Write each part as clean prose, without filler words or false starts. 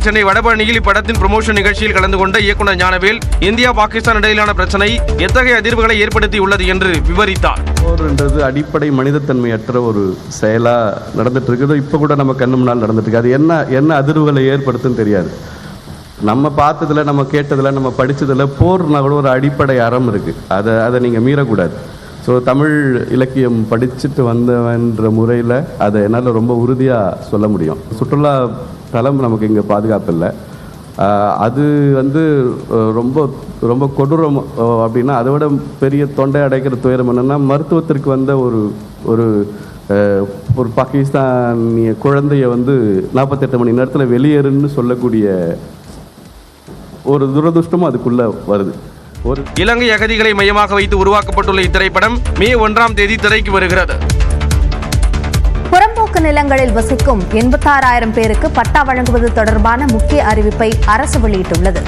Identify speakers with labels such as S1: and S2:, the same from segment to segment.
S1: சென்னை வடபழனியில் இப்படத்தின் ப்ரமோஷன் நிகழ்ச்சியில் கலந்து கொண்ட இயக்குனர் ஞானவேல் இந்தியா பாகிஸ்தான் இடையிலான பிரச்சனை எத்தகைய அதிர்வுகளை ஏற்படுத்தியுள்ளது என்று விவரித்தார்.
S2: போர்ன்றது அடிப்படை மனிதத்தன்மையற்ற ஒரு செயலா நடந்துட்டு இருக்குது. இப்ப கூட நம்ம கண்ணு முன்னால் நடந்துட்டு இருக்கு. அது என்ன அதிர்வுகளை ஏற்படுத்துன்னு தெரியாது. நம்ம பார்த்ததுல, நம்ம கேட்டதுல, நம்ம படிச்சதுல போர்னா கூட ஒரு அடிப்படை அறம் இருக்கு. அதை நீங்க மீறக்கூடாது. ஸோ தமிழ் இலக்கியம் படிச்சுட்டு வந்தவன்ற முறையில் அதை என்னால் ரொம்ப உறுதியாக சொல்ல முடியும். சுற்றுலா தலம் நமக்கு இங்கே பாதுகாப்பு இல்லை. அது ரொம்ப ரொம்ப கொடூரம் அப்படின்னா, அதை விட பெரிய தொண்டை அடைக்கிற துயரம் என்னென்னா, மருத்துவத்திற்கு வந்த ஒரு ஒரு பாகிஸ்தானிய குழந்தைய 48 மணி நேரத்தில் வெளியேறுன்னு சொல்லக்கூடிய ஒரு துரதிருஷ்டமும் அதுக்குள்ளே வருது.
S1: இலங்கை அகதிகளை மையமாக வைத்து உருவாக்கப்பட்டுள்ள இத்திரைப்படம் மே 1ஆம் தேதி திரைக்கு வருகிறது.
S3: புறம்போக்கு நிலங்களில் வசிக்கும் 86,000 பேருக்கு பட்டா வழங்குவது தொடர்பான முக்கிய அறிவிப்பை அரசு வெளியிட்டுள்ளது.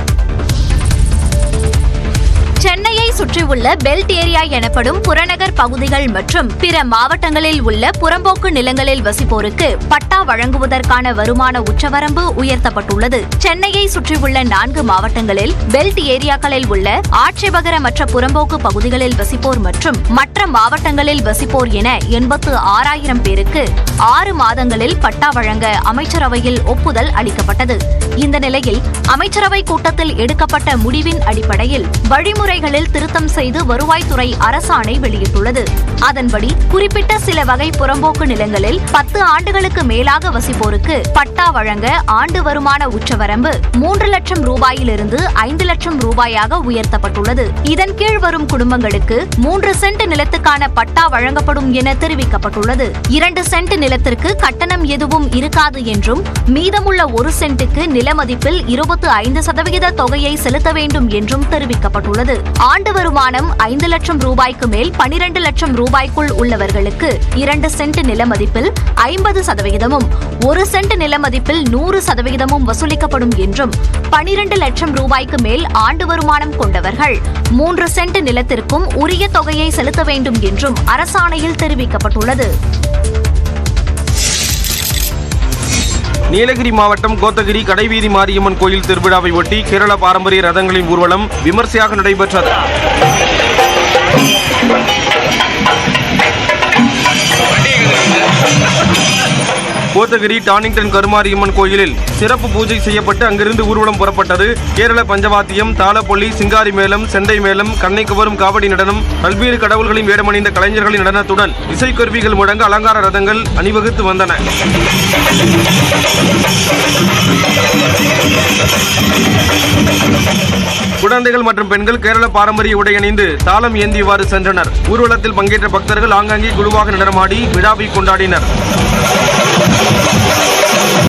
S4: சென்னையை சுற்றியுள்ள பெல்ட் ஏரியா எனப்படும் புறநகர் பகுதிகள் மற்றும் பிற மாவட்டங்களில் உள்ள புறம்போக்கு நிலங்களில் வசிப்போருக்கு பட்டா வழங்குவதற்கான வருமான உச்சவரம்பு உயர்த்தப்பட்டுள்ளது. சென்னையை சுற்றியுள்ள 4 மாவட்டங்களில் பெல்ட் ஏரியாக்களில் உள்ள ஆட்சேபகரமற்ற புறம்போக்கு பகுதிகளில் வசிப்போர் மற்றும் மற்ற மாவட்டங்களில் வசிப்போர் என 86,000 பேருக்கு 6 மாதங்களில் பட்டா வழங்க அமைச்சரவையில் ஒப்புதல் அளிக்கப்பட்டது. இந்த நிலையில் அமைச்சரவை கூட்டத்தில் எடுக்கப்பட்ட முடிவின் அடிப்படையில் வழிமுறைகளில் திருத்தம் செய்து வருவாய்த்துறை அரசாணை வெளியிட்டுள்ளது. அதன்படி குறிப்பிட்ட சில வகை புறம்போக்கு நிலங்களில் 10 ஆண்டுகளுக்கு மேலாக வசிப்போருக்கு பட்டா வழங்க ஆண்டு வருமான உச்சவரம்பு 3 லட்சம் ரூபாயிலிருந்து 5 லட்சம் ரூபாயாக உயர்த்தப்பட்டுள்ளது. இதன் கீழ் வரும் குடும்பங்களுக்கு 3 சென்ட் நிலத்துக்கான பட்டா வழங்கப்படும் என தெரிவிக்கப்பட்டுள்ளது. 2 சென்ட் நிலத்திற்கு கட்டணம் எதுவும் இருக்காது என்றும் மீதமுள்ள 1 சென்ட்டுக்கு நில மதிப்பில் 25% தொகையை செலுத்த வேண்டும் என்றும் தெரிவிக்கப்பட்டுள்ளது. ஆண்டு வருமானம் 5 லட்சம் ரூபாய்க்கு மேல் 12 லட்சம் ரூபாய்க்குள் உள்ளவர்களுக்கு 2 சென்ட் நில மதிப்பில் 50%, 1 சென்ட் நில மதிப்பில் 100% வசூலிக்கப்படும் என்றும், 12 லட்சம் ரூபாய்க்கு மேல் ஆண்டு வருமானம் கொண்டவர்கள் 3 சென்ட் நிலத்திற்கும் உரிய தொகையை செலுத்த வேண்டும் என்றும் அரசாணையில் தெரிவிக்கப்பட்டுள்ளது.
S1: நீலகிரி மாவட்டம் கோத்தகிரி கடைவீதி மாரியம்மன் கோயில் திருவிழாவை ஒட்டி கேரள பாரம்பரிய ரதங்களின் ஊர்வலம் விமர்சையாக நடைபெற்றது. கோத்தகிரி டானிங்டன் கருமாரியம்மன் கோயிலில் சிறப்பு பூஜை செய்யப்பட்டு அங்கிருந்து ஊர்வலம் புறப்பட்டது. கேரள பஞ்சவாத்தியம், தாளப்பொலி, சிங்காரி மேளம், செண்டை மேளம், கண்ணை கவரும் காவடி நடனம், பல்வேறு கடவுள்களின் வேடமணிந்த கலைஞர்களின் நடனத்துடன் இசைக்கருவிகள் முழங்க அலங்கார ரதங்கள் அணிவகுத்து வந்தன. குழந்தைகள் மற்றும் பெண்கள் கேரள பாரம்பரிய உடை அணிந்து தாளம் ஏந்தியவாறு சென்றனர். ஊர்வலத்தில் பங்கேற்ற பக்தர்கள் ஆங்காங்கே குழுவாக நடனமாடி விழாவை கொண்டாடினர்.